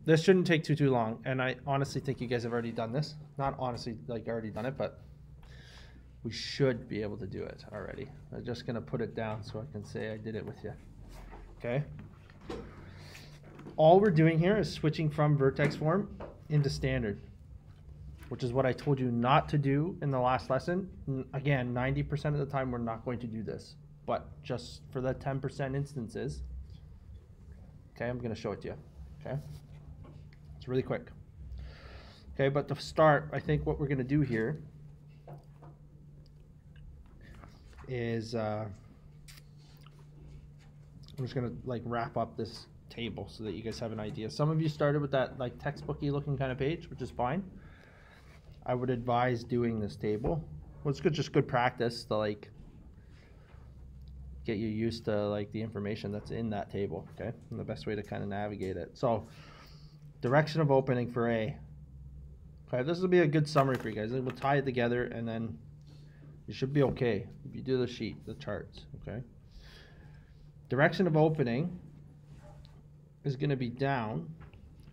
this shouldn't take too long, and I honestly think you guys have already done this. Not honestly, like already done it, but we should be able to do it already. I'm just gonna put it down so I can say I did it with you. Okay? All we're doing here is switching from vertex form into standard, which is what I told you not to do in the last lesson. Again, 90% of the time we're not going to do this, but just for the 10% instances, okay, I'm gonna show it to you, okay? It's really quick. Okay, but to start, I think what we're gonna do here is, I'm just gonna like wrap up this table so that you guys have an idea. Some of you started with that like textbooky looking kind of page, which is fine. I would advise doing this table. Well, it's good, just good practice to like get you used to like the information that's in that table, okay? And the best way to kind of navigate it. So, direction of opening for A. Okay, this will be a good summary for you guys. We'll tie it together and then you should be okay if you do the sheet, the charts, okay? Direction of opening is going to be down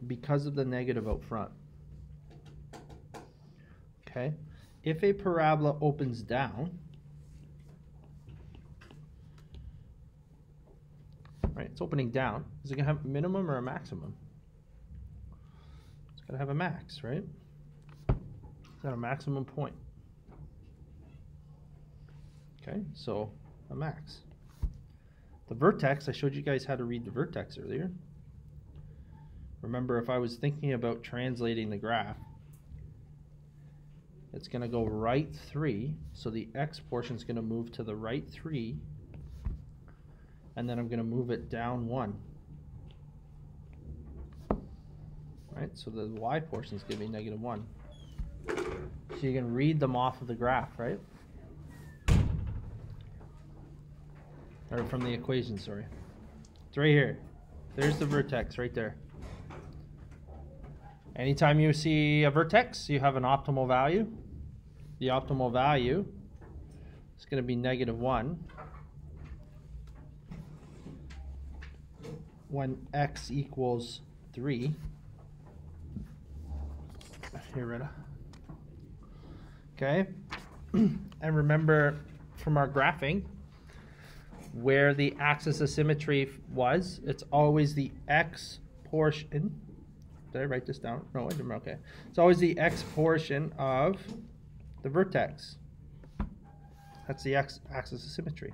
because of the negative out front. Okay? If a parabola opens down, right, it's opening down, is it going to have a minimum or a maximum? It's going to have a max, right? It's at a maximum point. Okay, so a max. The vertex, I showed you guys how to read the vertex earlier. Remember, if I was thinking about translating the graph, it's going to go right 3, so the x portion is going to move to the right 3, and then I'm going to move it down 1. Right, so the y portion is going to be negative 1. So you can read them off of the graph, right? Or from the equation, sorry. It's right here. There's the vertex right there. Anytime you see a vertex, you have an optimal value. The optimal value is going to be negative 1 when x equals 3. Here, Rita. Okay. And remember from our graphing, where the axis of symmetry was, it's always the x portion. Did I write this down? No, I didn't. Okay. It's always the x portion of the vertex. That's the x-axis of symmetry.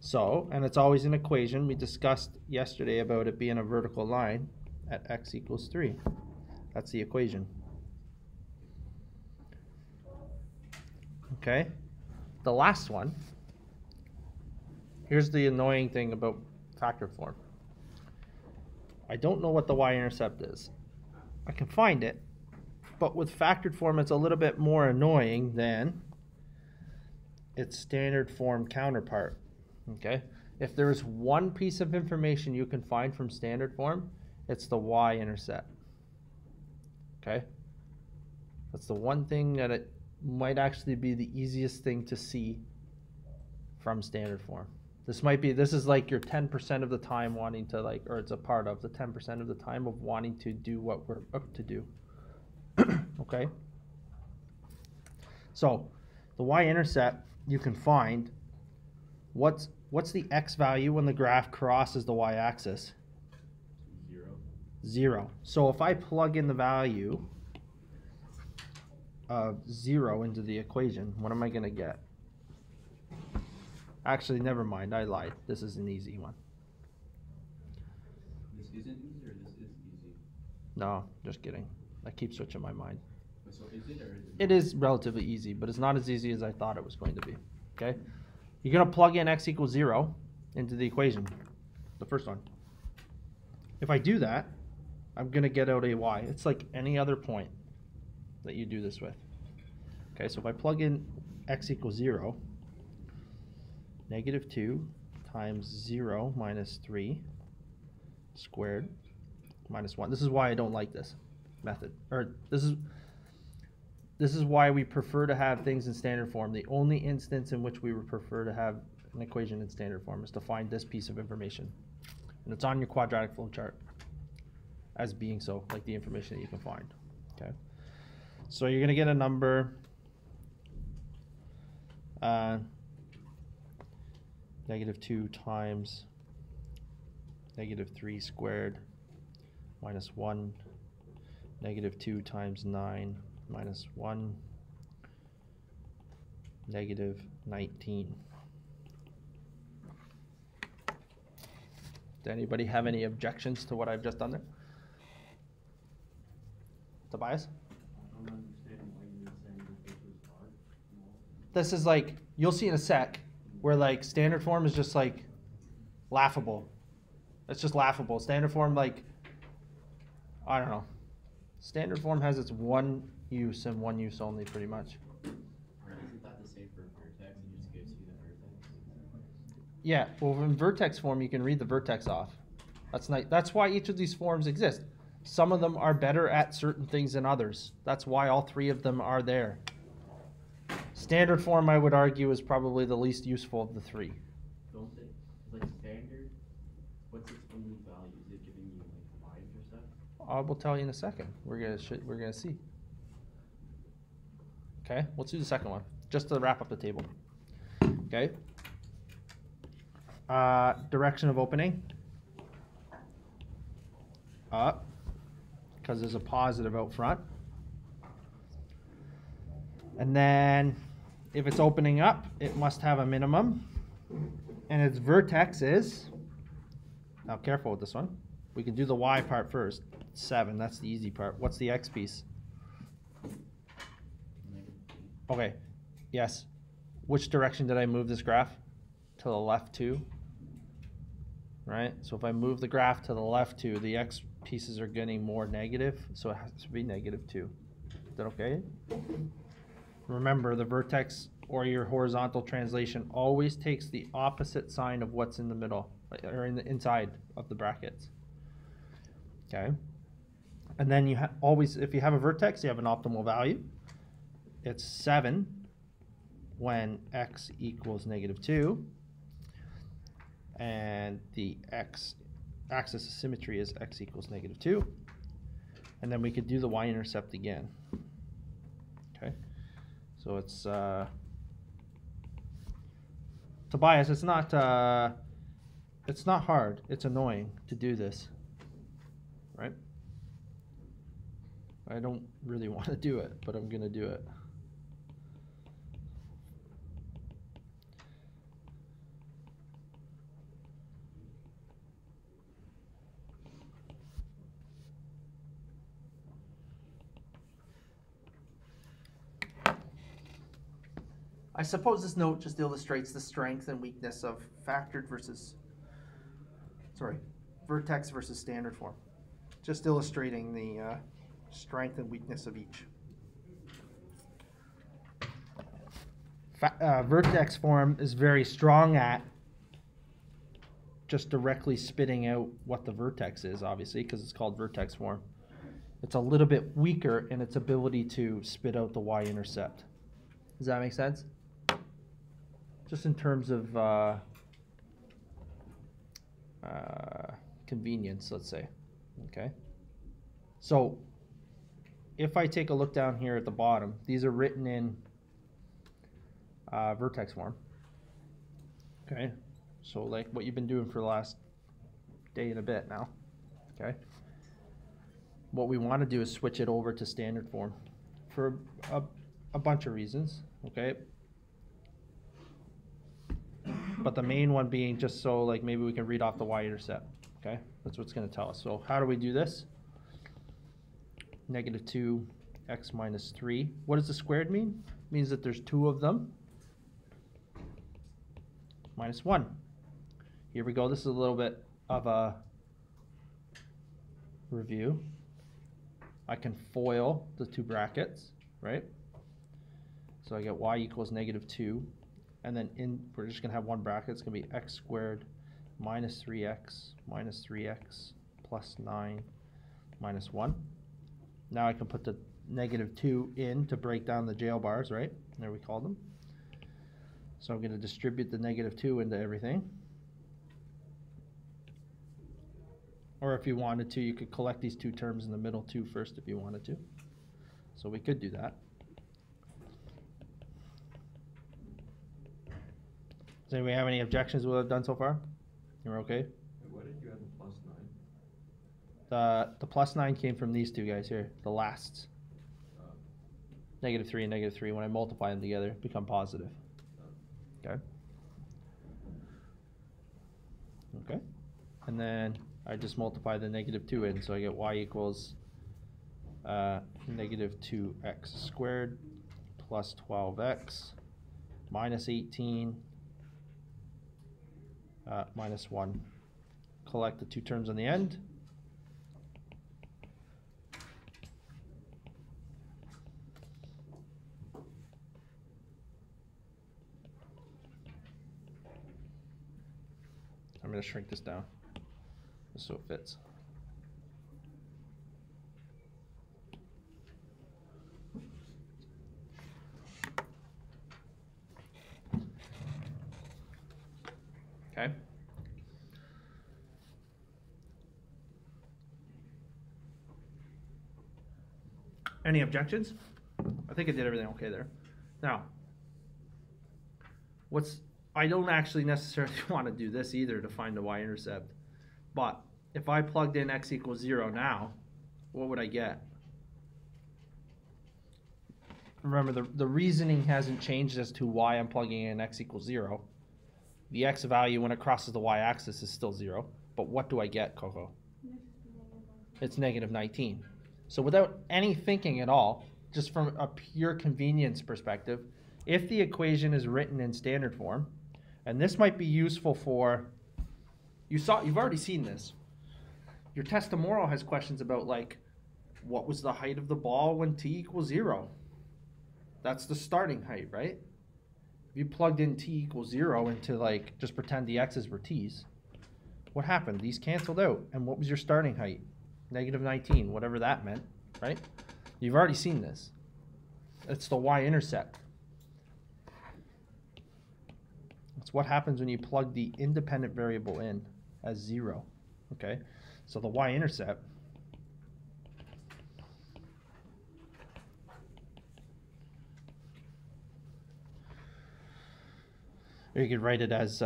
So, and it's always an equation. We discussed yesterday about it being a vertical line at x equals 3. That's the equation. Okay. The last one. Here's the annoying thing about factored form. I don't know what the y-intercept is. I can find it, but with factored form it's a little bit more annoying than its standard form counterpart. Okay? If there's one piece of information you can find from standard form, it's the y-intercept. Okay? That's the one thing that it might actually be the easiest thing to see from standard form. This is like your 10% of the time wanting to like, or it's a part of the 10% of the time of wanting to do what we're up to do. Okay? So, the y-intercept, you can find what's the x value when the graph crosses the y-axis? 0. So if I plug in the value of 0 into the equation, what am I going to get? Actually, never mind. I lied. This is an easy one. This isn't easy or this is easy? No, just kidding. I keep switching my mind. So is it or is it? It is relatively easy, but it's not as easy as I thought it was going to be. Okay? You're going to plug in x equals 0 into the equation, the first one. If I do that, I'm going to get out a y. It's like any other point that you do this with. Okay, so if I plug in x equals 0, negative 2 times 0 minus 3 squared minus 1. This is why I don't like this method. Or this is why we prefer to have things in standard form. The only instance in which we would prefer to have an equation in standard form is to find this piece of information. And it's on your quadratic flow chart. as being so, like the information that you can find. Okay, so you're going to get a number -2 times -3 squared minus 1, -2 times 9 minus 1, -19. Does anybody have any objections to what I've just done there? Tobias? I'm not understanding why you were saying that this was hard. This is like, you'll see in a sec, where like standard form is just like laughable. It's just laughable. Standard form, like, I don't know. Standard form has its one use and one use only, pretty much. Isn't that the same for Vertex? It just gives you the Vertex? Yeah, well, in Vertex form, you can read the vertex off. That's nice. That's why each of these forms exist. Some of them are better at certain things than others. That's why all three of them are there. Standard form, I would argue, is probably the least useful of the three. Don't they, like standard, what's its only value? Is it giving you like Y-intercept? I will tell you in a second. We're gonna see. Okay, let's do the second one, just to wrap up the table. Okay. Direction of opening. Up, because there's a positive out front. And then, if it's opening up, it must have a minimum. And its vertex is, now careful with this one. We can do the Y part first. 7, that's the easy part. What's the X piece? Okay, yes. Which direction did I move this graph? To the left 2. Right? So if I move the graph to the left 2, the X pieces are getting more negative, so it has to be -2. Is that okay? Remember, the vertex or your horizontal translation always takes the opposite sign of what's in the middle, or in the inside of the brackets. Okay? And then you always, if you have a vertex, you have an optimal value. It's 7 when x equals -2. And the x-axis of symmetry is x equals -2. And then we could do the y-intercept again. Okay? So it's, Tobias, it's not hard. It's annoying to do this. Right? I don't really want to do it, but I'm going to do it. I suppose this note just illustrates the strength and weakness of factored versus, vertex versus standard form. Just illustrating the strength and weakness of each. Vertex form is very strong at just directly spitting out what the vertex is, obviously, because it's called vertex form. It's a little bit weaker in its ability to spit out the y-intercept. Does that make sense? Just in terms of convenience, let's say. Okay. So if I take a look down here at the bottom, these are written in vertex form. Okay. So like what you've been doing for the last day and a bit now. Okay. What we want to do is switch it over to standard form for a bunch of reasons. Okay. But the main one being just so like maybe we can read off the y-intercept. Okay, that's what's going to tell us. So how do we do this? -2 x minus 3. What does the squared mean? It means that there's 2 of them. -1. Here we go. This is a little bit of a review. I can FOIL the 2 brackets, right? So I get y equals -2. And then we're just going to have one bracket. It's going to be x squared minus 3x minus 3x plus 9 minus 1. Now I can put the -2 in to break down the jail bars, right? There we call them. So I'm going to distribute the -2 into everything. Or if you wanted to, you could collect these two terms in the middle too first if you wanted to. So we could do that. Does anybody have any objections to what I've done so far? You're okay? Why did you add the plus 9? The plus 9 came from these two guys here, the lasts. -3 and -3. When I multiply them together, become positive. Okay. Okay. And then I just multiply the -2 in, so I get y equals -2x squared plus 12x minus 18 minus 1. Collect the two terms on the end. I'm going to shrink this down just so it fits. Okay. Any objections? I think I did everything okay there. Now, I don't actually necessarily want to do this either to find the y-intercept, but if I plugged in x equals 0 now, what would I get? Remember, the reasoning hasn't changed as to why I'm plugging in x equals 0. The x value when it crosses the y-axis is still 0, but what do I get, Coco? It's -19. So without any thinking at all, just from a pure convenience perspective, if the equation is written in standard form, and this might be useful for, you've already seen this. Your test-to-moral has questions about like, what was the height of the ball when t equals 0? That's the starting height, right? If you plugged in t equals 0 into like, just pretend the x's were t's, what happened? These canceled out, and what was your starting height? -19, whatever that meant, right? You've already seen this. It's the y-intercept. It's what happens when you plug the independent variable in as 0, okay? So the y-intercept or you could write it as,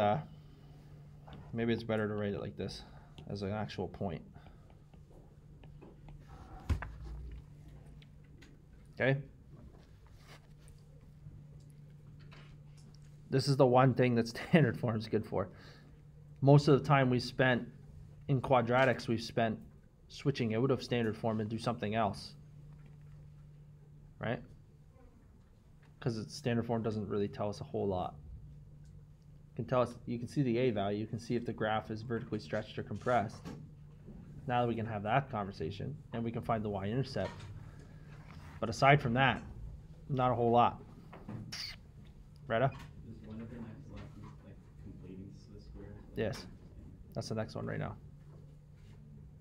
maybe it's better to write it like this, as an actual point. Okay? This is the one thing that standard form is good for. Most of the time we spent in quadratics, we've spent switching out of standard form and do something else, right? Because standard form doesn't really tell us a whole lot. It can tell us, you can see the a value, you can see if the graph is vertically stretched or compressed. Now that we can have that conversation, and we can find the y-intercept. But aside from that, not a whole lot. Retta? Is one of the next lessons like completing the square? Yes. That's the next one right now.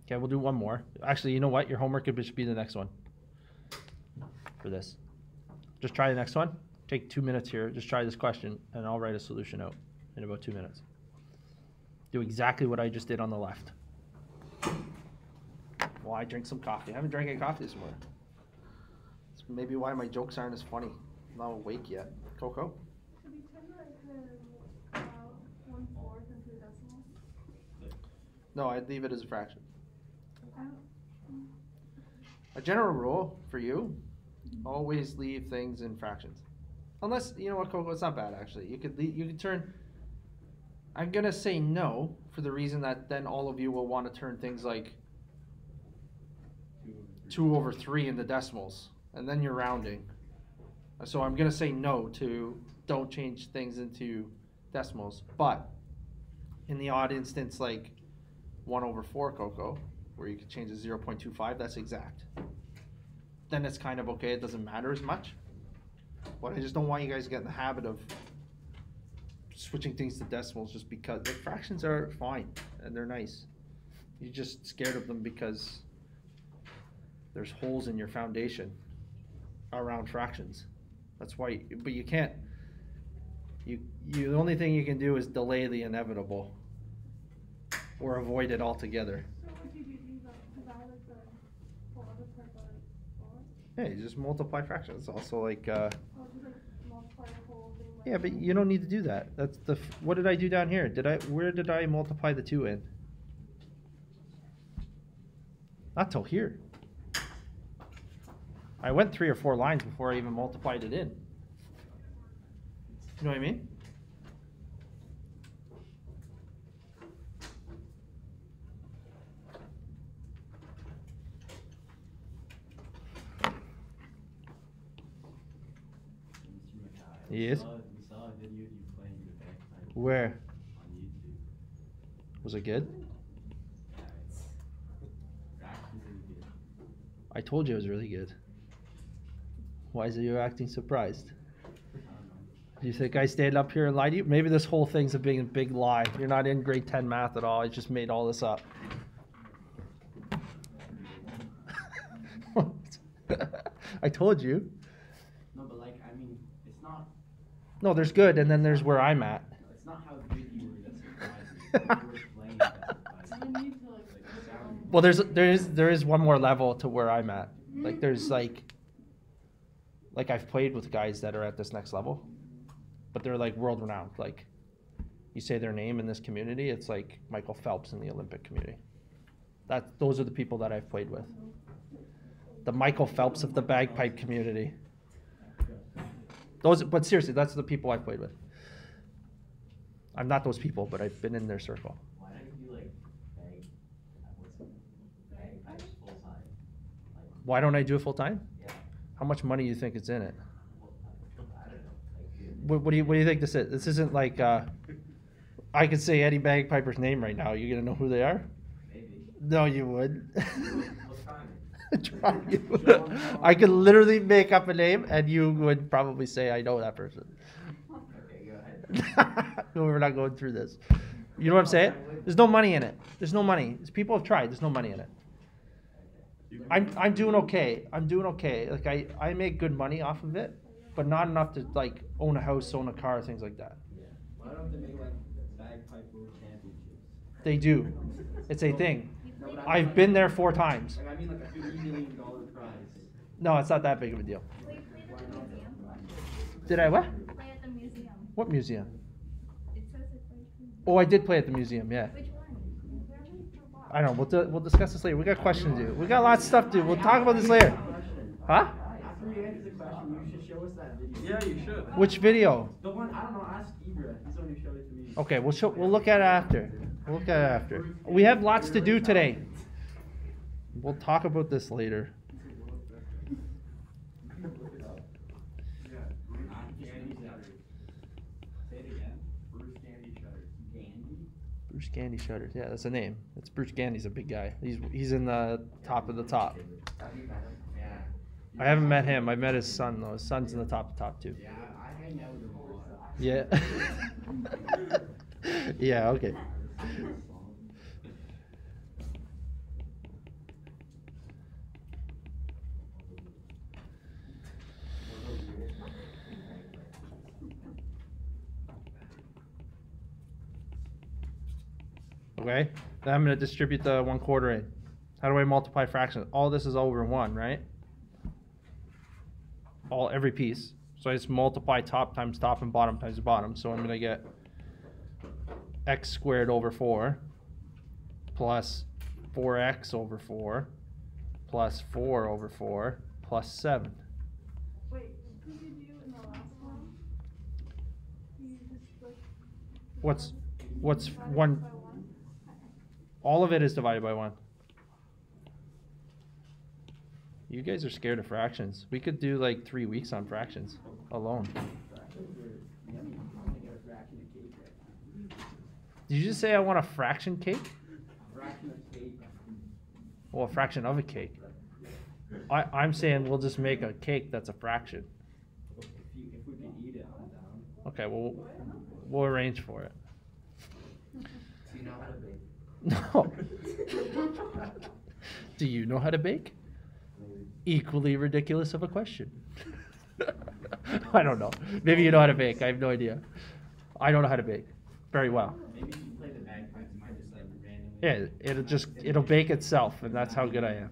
Okay, we'll do one more. Actually, you know what? Your homework should be the next one for this. Just try the next one. Take 2 minutes here. Just try this question, and I'll write a solution out in about 2 minutes. Do exactly what I just did on the left. Well, I drink some coffee. I haven't drank any coffee this morning. That's maybe why my jokes aren't as funny. I'm not awake yet. Coco? Should we turn like 1/4 into a decimal? No, I'd leave it as a fraction. Oh. A general rule for you, always leave things in fractions. Unless, you know what, Coco, it's not bad actually. You could turn, I'm gonna say no for the reason that then all of you will want to turn things like 2/3 into decimals, and then you're rounding. So I'm gonna say no to don't change things into decimals. But in the odd instance, like 1/4, Coco, where you could change to 0.25, that's exact. Then it's kind of okay, it doesn't matter as much. But I just don't want you guys to get in the habit of switching things to decimals just because the fractions are fine and they're nice. You're just scared of them because there's holes in your foundation around fractions. That's why, but you can't, the only thing you can do is delay the inevitable or avoid it altogether. So if you Yeah, you just multiply fractions. It's also like, Oh, just like multiply the whole thing. by yeah, but one. you don't need to do that. That's the, what did I do down here? Where did I multiply the 2 in? Not till here. I went 3 or 4 lines before I even multiplied it in. You know what I mean? Yes. We saw a video of you playing the bagpipe Where? on YouTube. Was it good? Yeah, it's actually really good. I told you it was really good. Why is it you're acting surprised? I don't know. Do you think I stayed up here and lied to you? Maybe this whole thing's a big lie. You're not in grade 10 math at all. I just made all this up. I told you. No, but like, I mean, it's not. No, there's good, and then there's where I'm at. It's not how good you were that surprised me. You were playing that surprised me. You need to like sound. Well, there is one more level to where I'm at. Like there's like I've played with guys that are at this next level, but they're like world renowned. Like you say their name in this community, it's like Michael Phelps in the Olympic community. Those are the people that I've played with. The Michael Phelps of the bagpipe community. But seriously, that's the people I've played with. I'm not those people, but I've been in their circle. Why don't you do like bagpipes full time? Like, Why don't I do it full time? yeah, How much money do you think is in it? I don't know. Like, What do you think this is? This isn't like I could say any bagpiper's name right now. You gonna know who they are? maybe. No, you would. What time? Try you. I could literally make up a name, and you would probably say, "I know that person." Okay, go ahead. We're not going through this. You know what I'm saying? There's no money in it. There's no money. People have tried. There's no money in it. I'm doing okay. I'm doing okay. Like I make good money off of it, but not enough to like own a house, own a car, things like that. Yeah. Why don't they make like bagpipe world championships? They do. It's a thing. No, but I've been there 4 times. Like, I mean like a $3 million prize. No, it's not that big of a deal. Wait, play at the museum. Did I what? Play at the museum. What museum? It says it right here. Oh, I did play at the museum, yeah. Which one? Where are we for what? I don't know. We'll discuss this later. We got questions to do. We got lots of stuff to do. We'll talk about this later. Huh? After you answer the question, you should show us that video. Yeah, you should. Which video? The one, I don't know, ask Ibra. He's the one who showed it to me. Okay, we'll look at it after. We'll look at it after. We have lots to do today. We'll talk about this later. Say it again. Bruce Gandy Shutters. Gandy? Bruce Gandy Shutters. Yeah, that's a name. It's Bruce Gandy's a big guy. He's in the top of the top. Have you met him? Yeah. I haven't met him. I met his son though. His son's in the top too. Yeah, I hang out with him a lot. Yeah. Yeah. Okay. Okay. Then I'm going to distribute the 1/4 in. How do I multiply fractions? All this is over 1, right? Every piece. So I just multiply top times top and bottom times bottom. So I'm going to get x squared over 4 plus 4x over 4 plus 4 over 4 plus 7. Wait, what did you do in the last one? You just like. What's divided one? by one? All of it is divided by 1. You guys are scared of fractions. We could do like 3 weeks on fractions alone. Did you just say I want a fraction cake? Fraction of cake. Well, a fraction of a cake. I'm saying we'll just make a cake that's a fraction. If we can eat it, I'm down. Okay, well, we'll arrange for it. Do you know how to bake? No. Do you know how to bake? Equally ridiculous of a question. I don't know. Maybe you know how to bake. I have no idea. I don't know how to bake very well. Maybe if you play the bagpipes, you might just like randomly. Yeah, it'll bake itself, and that's how good I am.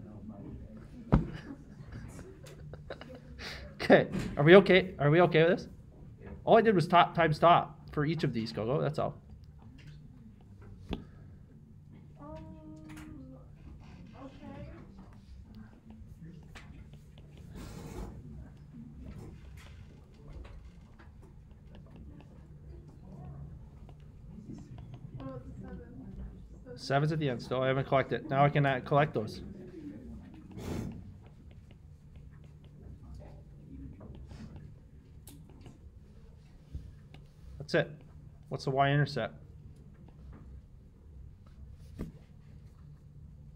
Okay, are we okay? Are we okay with this? Yeah. All I did was top times top for each of these, Gogo, that's all. Okay. What about the 7? So 7's at the end still, I haven't collected. Now I can collect those. That's it. What's the Y-intercept?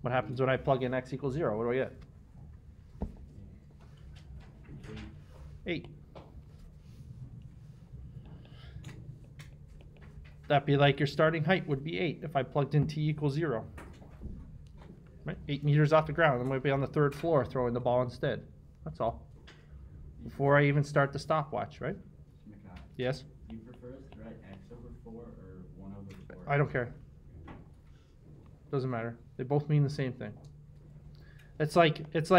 What happens when I plug in x equals 0? What do I get? 8. That'd be like your starting height would be 8 if I plugged in t equals 0. Right? 8 meters off the ground. I might be on the 3rd floor throwing the ball instead. That's all. Before I even start the stopwatch, right? McCall, Yes? do you prefer us to write x over 4 or 1 over 4? I don't care. Doesn't matter. They both mean the same thing. It's like it'd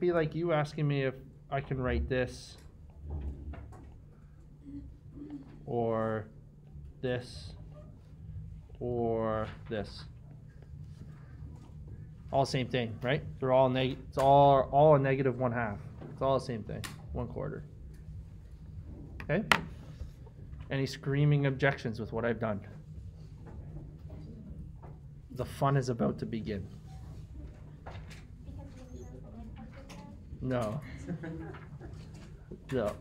be like you asking me if I can write this or this or this. All the same thing, right? They're all it's all a negative 1/2. It's all the same thing. 1/4. Okay? Any screaming objections with what I've done? The fun is about to begin. No. No.